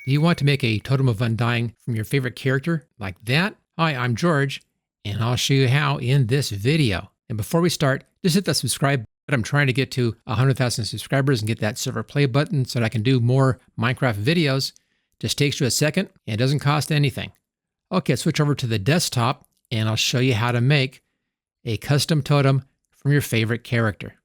Do you want to make a Totem of Undying from your favorite character like that? Hi, I'm George, and I'll show you how in this video. And before we start, just hit that subscribe button. I'm trying to get to 100,000 subscribers and get that silver play button so that I can do more Minecraft videos. Just takes you a second and it doesn't cost anything. Okay, switch over to the desktop and I'll show you how to make a custom totem from your favorite character.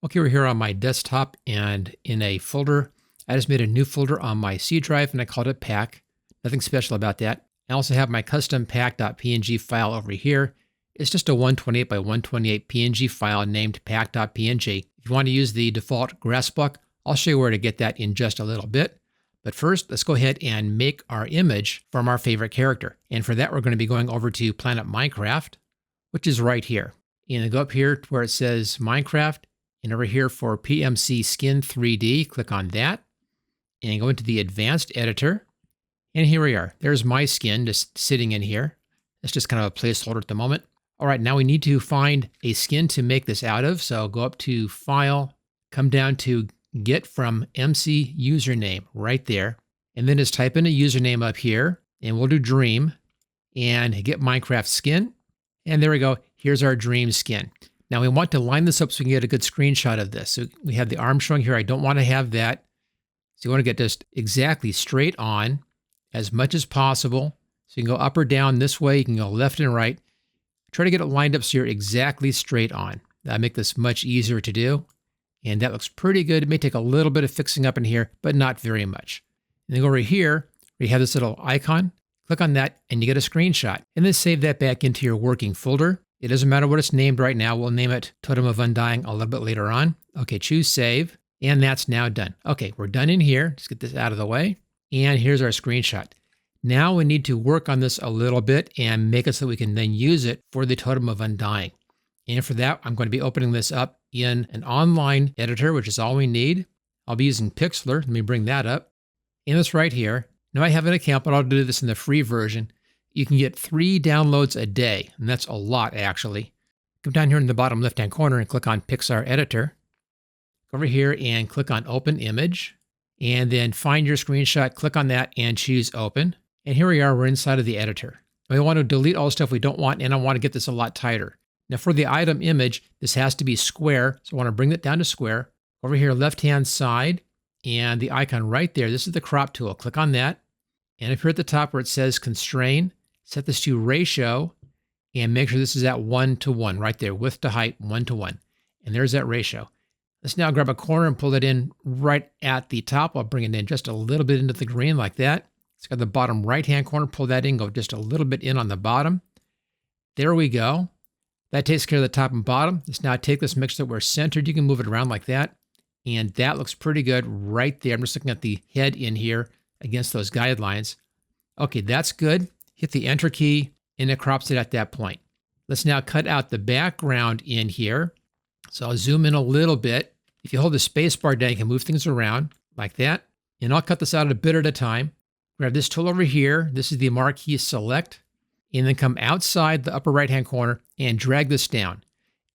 Okay, we're here on my desktop and in a folder. I just made a new folder on my C drive and I called it pack. Nothing special about that. I also have my custom pack.png file over here. It's just a 128 by 128 PNG file named pack.png. If you want to use the default grass block, I'll show you where to get that in just a little bit. But first, let's go ahead and make our image from our favorite character. And for that, we're going to be going over to Planet Minecraft, which is right here. And go up here to where it says Minecraft, and over here for PMC Skin 3D, click on that. And go into the advanced editor. And here we are. There's my skin just sitting in here. It's just kind of a placeholder at the moment. All right, now we need to find a skin to make this out of. So go up to File, come down to Get from MC Username right there. And then just type in a username up here. And we'll do Dream. And get Minecraft Skin. And there we go. Here's our Dream skin. Now we want to line this up so we can get a good screenshot of this. So we have the arm showing here. I don't want to have that. So you want to get just exactly straight on as much as possible. So you can go up or down this way. You can go left and right. Try to get it lined up so you're exactly straight on. That'll make this much easier to do. And that looks pretty good. It may take a little bit of fixing up in here, but not very much. And then go over here, where you have this little icon. Click on that and you get a screenshot. And then save that back into your working folder. It doesn't matter what it's named right now. We'll name it Totem of Undying a little bit later on. Okay, choose save. And that's now done. Okay, we're done in here. Let's get this out of the way. And here's our screenshot. Now we need to work on this a little bit and make it so we can then use it for the Totem of Undying. And for that, I'm going to be opening this up in an online editor, which is all we need. I'll be using Pixlr. Let me bring that up. And it's right here. Now I have an account, but I'll do this in the free version. You can get 3 downloads a day, and that's a lot actually. Come down here in the bottom left-hand corner and click on Pixar Editor. Go over here and click on Open Image. And then find your screenshot, click on that, and choose Open. And here we are, we're inside of the editor. We want to delete all the stuff we don't want, and I want to get this a lot tighter. Now for the item image, this has to be square, so I want to bring it down to square. Over here, left-hand side, and the icon right there, this is the crop tool. Click on that. And up here at the top where it says Constrain, set this to Ratio, and make sure this is at 1:1, right there, width to height, 1:1. And there's that ratio. Let's now grab a corner and pull it in right at the top. I'll bring it in just a little bit into the green like that. Let's go to the bottom right-hand corner, pull that in, go just a little bit in on the bottom. There we go. That takes care of the top and bottom. Let's now take this, make sure that we're centered. You can move it around like that. And that looks pretty good right there. I'm just looking at the head in here against those guidelines. Okay, that's good. Hit the Enter key, and it crops it at that point. Let's now cut out the background in here. So I'll zoom in a little bit. If you hold the space bar down, you can move things around like that. And I'll cut this out a bit at a time. Grab this tool over here. This is the marquee select. And then come outside the upper right-hand corner and drag this down.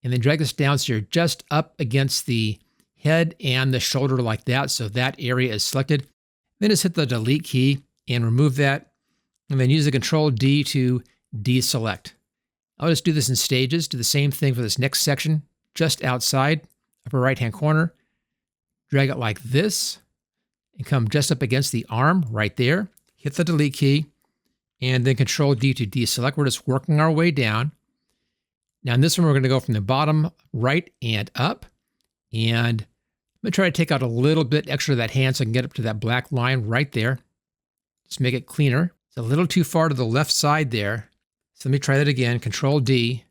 And then drag this down so you're just up against the head and the shoulder like that. So that area is selected. Then just hit the delete key and remove that. And then use the Control D to deselect. I'll just do this in stages. Do the same thing for this next section, just outside, upper right-hand corner. Drag it like this and come just up against the arm right there. Hit the delete key and then Control D to deselect. We're just working our way down. Now in this one, we're going to go from the bottom right and up. And I'm going to try to take out a little bit extra of that hand so I can get up to that black line right there. Just make it cleaner. It's a little too far to the left side there. So let me try that again. Control D.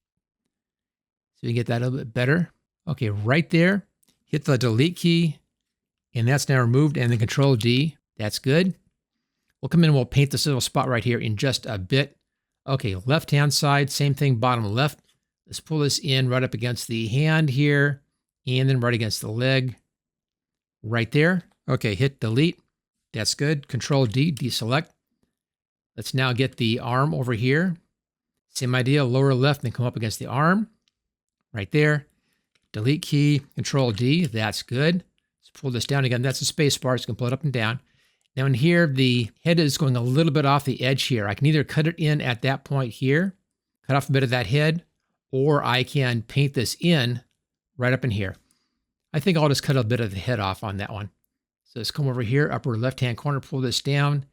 So you can get that a little bit better. Okay, right there. Hit the delete key. And that's now removed. And then Control D. That's good. We'll come in and we'll paint this little spot right here in just a bit. Okay, left-hand side, same thing, bottom left. Let's pull this in right up against the hand here. And then right against the leg. Right there. Okay, hit delete. That's good. Control D, deselect. Let's now get the arm over here. Same idea, lower left and come up against the arm. Right there. Delete key, Control D, that's good. Let's pull this down again. That's a space bar, so you can pull it up and down. Now in here, the head is going a little bit off the edge here. I can either cut it in at that point here, cut off a bit of that head, or I can paint this in right up in here. I think I'll just cut a bit of the head off on that one. So let's come over here, upper left-hand corner, pull this down,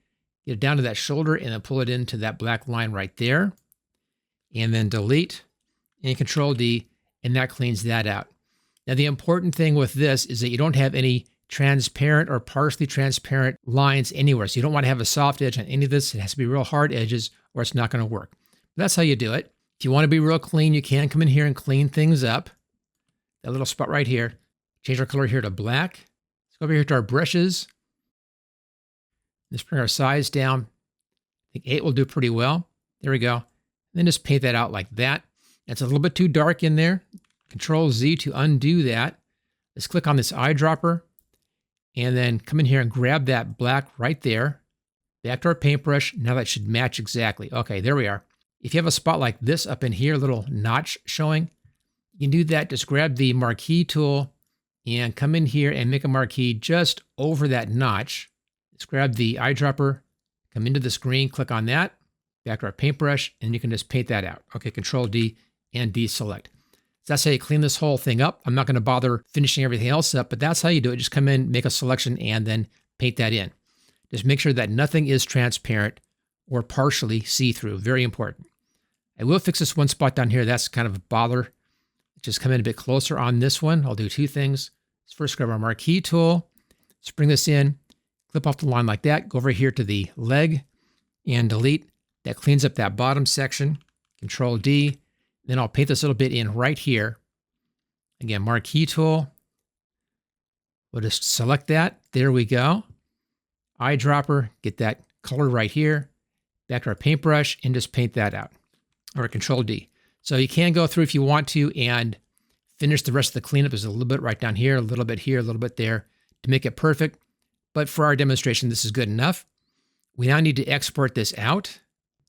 get it down to that shoulder, and then pull it into that black line right there. And then delete, and Control D, and that cleans that out. Now the important thing with this is that you don't have any transparent or partially transparent lines anywhere. So you don't want to have a soft edge on any of this. It has to be real hard edges or it's not going to work. But that's how you do it. If you want to be real clean, you can come in here and clean things up. That little spot right here. Change our color here to black. Let's go over here to our brushes. Let's bring our size down. I think 8 will do pretty well. There we go. And then just paint that out like that. That's a little bit too dark in there. Control Z to undo that. Let's click on this eyedropper. And then come in here and grab that black right there. Back to our paintbrush. Now that should match exactly. Okay, there we are. If you have a spot like this up in here, a little notch showing, you can do that. Just grab the marquee tool and come in here and make a marquee just over that notch. Let's grab the eyedropper, come into the screen, click on that, back to our paintbrush, and you can just paint that out. Okay, Control D and deselect. So that's how you clean this whole thing up. I'm not going to bother finishing everything else up, but that's how you do it. Just come in, make a selection, and then paint that in. Just make sure that nothing is transparent or partially see-through. Very important. I will fix this one spot down here. That's kind of a bother. Just come in a bit closer on this one. I'll do two things. Let's first grab our marquee tool. Let's bring this in, clip off the line like that. Go over here to the leg and delete. That cleans up that bottom section. Control D. Then I'll paint this little bit in right here. Again, marquee tool. We'll just select that. There we go. Eyedropper, get that color right here. Back to our paintbrush and just paint that out. Or Control D. So you can go through if you want to and finish the rest of the cleanup. There's a little bit right down here, a little bit here, a little bit there to make it perfect. But for our demonstration, this is good enough. We now need to export this out.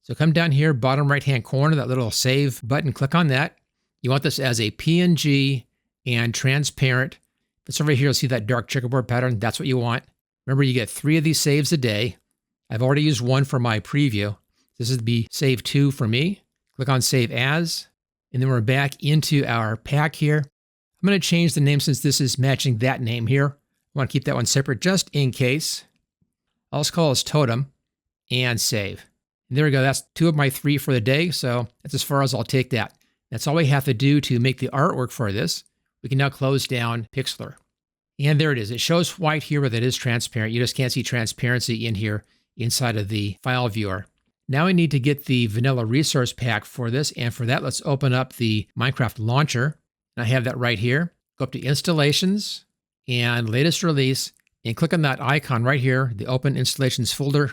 So come down here, bottom right-hand corner, that little save button, click on that. You want this as a PNG and transparent. If it's over here, you'll see that dark checkerboard pattern. That's what you want. Remember, you get 3 of these saves a day. I've already used one for my preview. This is the save 2 for me. Click on Save As, and then we're back into our pack here. I'm going to change the name since this is matching that name here. I want to keep that one separate just in case. I'll just call this Totem and save. And there we go. That's 2 of my 3 for the day, so that's as far as I'll take that. That's all we have to do to make the artwork for this. We can now close down Pixlr. And there it is. It shows white here, but it is transparent. You just can't see transparency in here inside of the file viewer. Now we need to get the vanilla resource pack for this. And for that, let's open up the Minecraft launcher. And I have that right here. Go up to Installations and Latest Release and click on that icon right here, the Open Installations folder.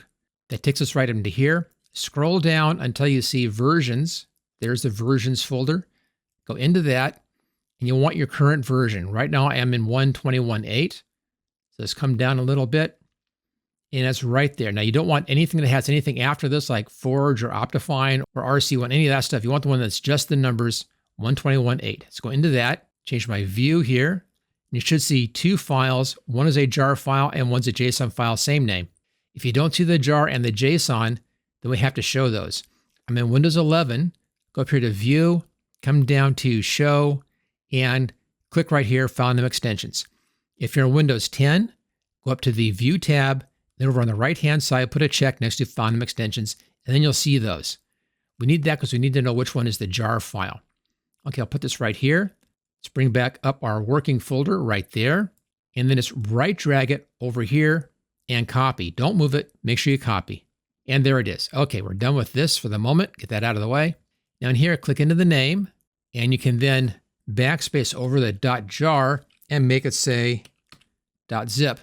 That takes us right into here. Scroll down until you see Versions. There's the Versions folder. Go into that, and you'll want your current version. Right now, I am in 1.21.8. So let's come down a little bit, and that's right there. Now, you don't want anything that has anything after this, like Forge or Optifine or RC1, any of that stuff. You want the one that's just the numbers 1.21.8. Let's go into that, change my view here, and you should see 2 files. One is a jar file, and one's a JSON file, same name. If you don't see the jar and the JSON, then we have to show those. I'm in Windows 11, go up here to View, come down to Show, and click right here, File Name Extensions. If you're in Windows 10, go up to the View tab, then over on the right-hand side, put a check next to File Name Extensions, and then you'll see those. We need that because we need to know which one is the jar file. Okay, I'll put this right here. Let's bring back up our working folder right there, and then just right drag it over here and copy. Don't move it, make sure you copy. And there it is. Okay, we're done with this for the moment. Get that out of the way. Now in here, click into the name, and you can then backspace over the .jar and make it say .zip.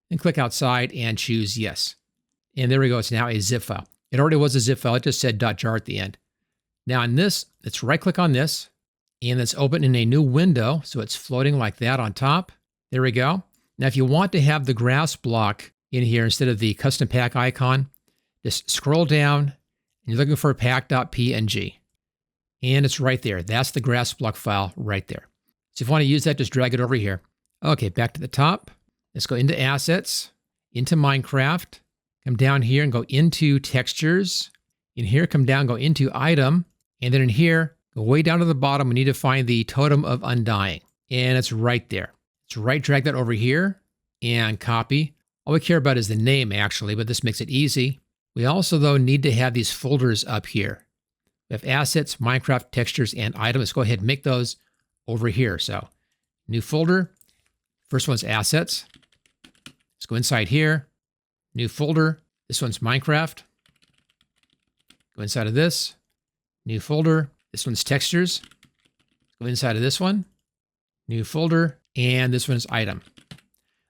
And click outside and choose yes. And there we go. It's now a zip file. It already was a zip file. It just said .jar at the end. Now in this, let's right-click on this, and let's open in a new window. So it's floating like that on top. There we go. Now if you want to have the grass block in here instead of the custom pack icon, just scroll down, and you're looking for pack.png. And it's right there. That's the grass block file right there. So if you want to use that, just drag it over here. Okay, back to the top. Let's go into Assets. into Minecraft, come down here and go into textures. In here, come down, go into item. And then in here, go way down to the bottom. We need to find the Totem of Undying. And it's right there. Let's right drag that over here and copy. All we care about is the name actually, but this makes it easy. We also though need to have these folders up here. We have assets, Minecraft, textures, and items. Let's go ahead and make those over here. So new folder. First one's assets. Let's go inside here. New folder. This one's Minecraft. Go inside of this. New folder. This one's textures. Go inside of this one. New folder. And this one is item.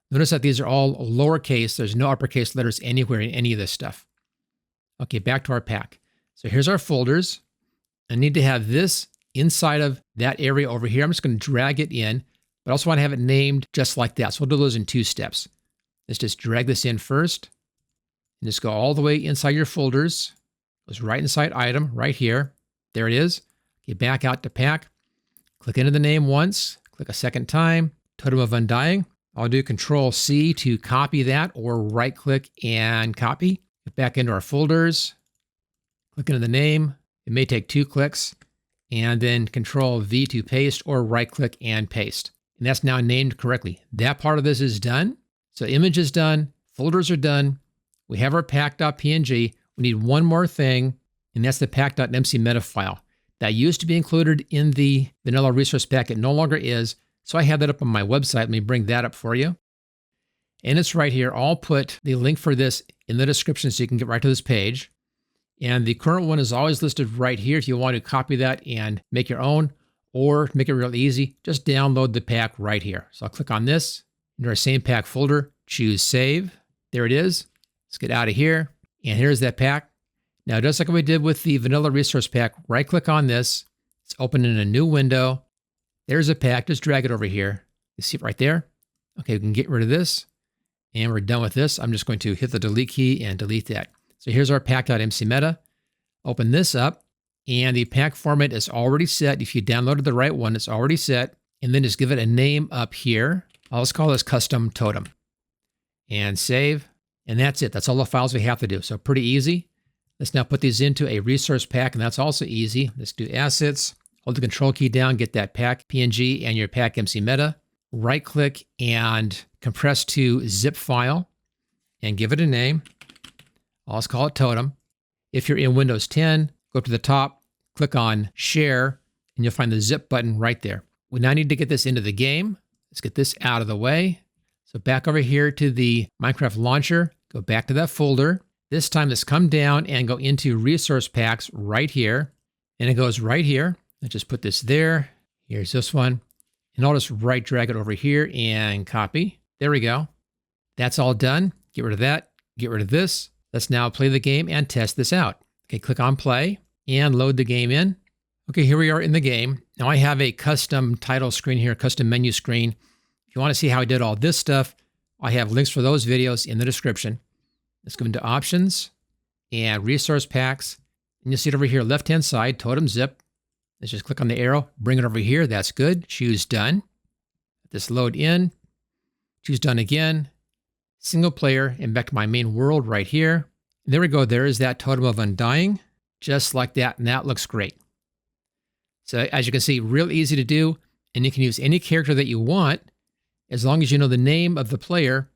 Notice that these are all lowercase. There's no uppercase letters anywhere in any of this stuff. Okay, back to our pack. So here's our folders. I need to have this inside of that area over here. I'm just going to drag it in, but I also want to have it named just like that. So we'll do those in 2 steps. Let's just drag this in first. And just go all the way inside your folders. Goes right inside item, right here. There it is. Okay, back out to pack. Click into the name once. Click a second time. Totem of Undying. I'll do Control C to copy that, or right click and copy. Get back into our folders. Click into the name. It may take 2 clicks. And then Control V to paste, or right click and paste. And that's now named correctly. That part of this is done. So image is done. Folders are done. We have our pack.png. We need one more thing, and that's the pack.mcmeta file. That used to be included in the vanilla resource pack. It no longer is. So I have that up on my website. Let me bring that up for you. And it's right here. I'll put the link for this in the description so you can get right to this page. And the current one is always listed right here if you want to copy that and make your own, or make it real easy, just download the pack right here. So I'll click on this, into our same pack folder, choose save. There it is. Let's get out of here. And here's that pack. Now, just like we did with the vanilla resource pack, right click on this. It's open in a new window. There's a pack. Just drag it over here. You see it right there? Okay, we can get rid of this. And we're done with this. I'm just going to hit the delete key and delete that. So here's our pack.mcmeta. Open this up. And the pack format is already set. If you downloaded the right one, it's already set. And then just give it a name up here. I'll just call this custom totem. And save. And that's it. That's all the files we have to do. So pretty easy. Let's now put these into a resource pack. And that's also easy. Let's do assets. Hold the control key down, get that pack PNG and your pack.mcmeta. Right click and compress to zip file and give it a name. I'll just call it totem. If you're in Windows 10, go up to the top, click on share, and you'll find the zip button right there. We now need to get this into the game. Let's get this out of the way. So back over here to the Minecraft launcher, go back to that folder. This time let's come down and go into resource packs right here. And it goes right here. Let's just put this there. Here's this one. And I'll just right drag it over here and copy. There we go. That's all done. Get rid of that. Get rid of this. Let's now play the game and test this out. Okay, click on play and load the game in. Okay, here we are in the game. Now I have a custom title screen here, custom menu screen. If you want to see how I did all this stuff, I have links for those videos in the description. Let's go into options and resource packs. And you'll see it over here, left-hand side, totem zip. Let's just click on the arrow, bring it over here. That's good. Choose done. Let this load in. Choose done again. Single player, and back to my main world right here. And there we go. There is that Totem of Undying, just like that. And that looks great. So as you can see, real easy to do. And you can use any character that you want, as long as you know the name of the player,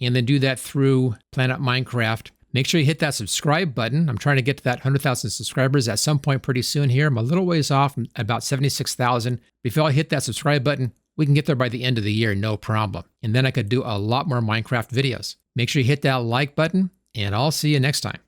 and then do that through Planet Minecraft. Make sure you hit that subscribe button. I'm trying to get to that 100,000 subscribers at some point pretty soon here. I'm a little ways off, I'm about 76,000. Before I hit that subscribe button, we can get there by the end of the year, no problem. And then I could do a lot more Minecraft videos. Make sure you hit that like button, and I'll see you next time.